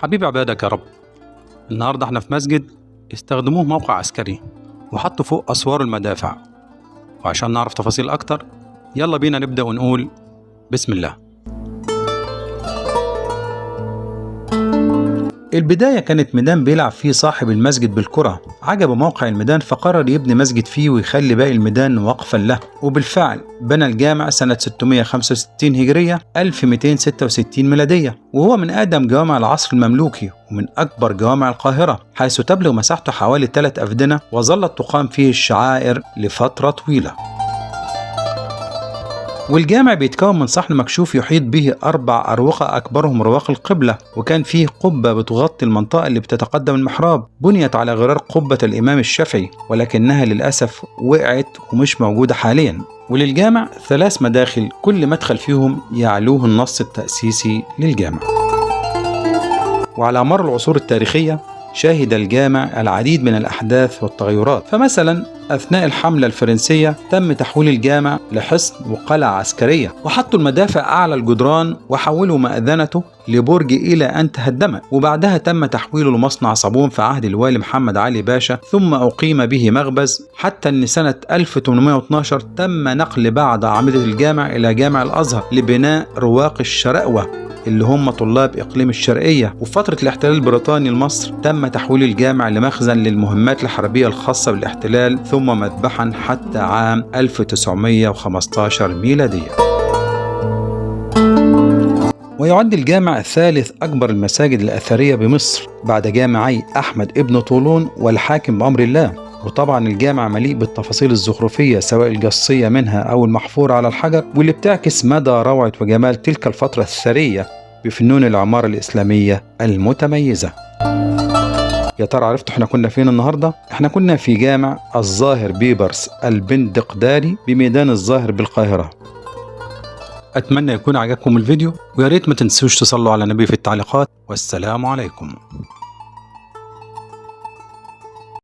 حبيب عبادك يا رب. النهاردة احنا في مسجد استخدموه موقع عسكري وحطوا فوق أسوار المدافع، وعشان نعرف تفاصيل أكتر يلا بينا نبدأ ونقول بسم الله. البداية كانت ميدان بيلعب فيه صاحب المسجد بالكرة، عجبه موقع الميدان فقرر يبني مسجد فيه ويخلي باقي الميدان وقفا له، وبالفعل بنى الجامع سنة 665 هجرية 1266 ميلادية، وهو من أقدم جوامع العصر المملوكي ومن أكبر جوامع القاهرة، حيث تبلغ مساحته حوالي 3 أفدنة، وظلت تقام فيه الشعائر لفترة طويلة. والجامع بيتكون من صحن مكشوف يحيط به 4 أروقة أكبرهم رواق القبلة، وكان فيه قبة بتغطي المنطقة اللي بتتقدم المحراب، بنيت على غرار قبة الإمام الشافعي ولكنها للأسف وقعت ومش موجودة حاليا. وللجامع 3 مداخل، كل مدخل فيهم يعلوه النص التأسيسي للجامع. وعلى مر العصور التاريخية شهد الجامع العديد من الأحداث والتغيرات، فمثلا أثناء الحملة الفرنسية تم تحويل الجامع لحصن وقلعة عسكرية، وحطوا المدافع أعلى الجدران وحولوا مأذنته لبرج إلى أن تهدمت، وبعدها تم تحويله لمصنع صابون في عهد الوالي محمد علي باشا، ثم أقيم به مخبز، حتى أن سنة 1812 تم نقل بعض أعمدة الجامع إلى جامع الأزهر لبناء رواق الشرقوة اللي هم طلاب إقليم الشرقية. وفي فترة الاحتلال البريطاني لمصر تم تحويل الجامع لمخزن للمهمات الحربية الخاصة بالاحتلال، ثم مذبحا حتى عام 1915 ميلادية. ويعد الجامع ثالث أكبر المساجد الأثرية بمصر بعد جامعي أحمد ابن طولون والحاكم بأمر الله. وطبعا الجامع مليء بالتفاصيل الزخرفية سواء الجصية منها أو المحفورة على الحجر، واللي بتعكس مدى روعة وجمال تلك الفترة الثرية بفنون العمارة الإسلامية المتميزة. يا ترى عرفتوا احنا كنا فين النهاردة؟ احنا كنا في جامع الظاهر بيبرس البندقداري بميدان الظاهر بالقاهرة. أتمنى يكون عجبكم الفيديو، ويا ريت ما تنسوش تصلوا على النبي في التعليقات، والسلام عليكم.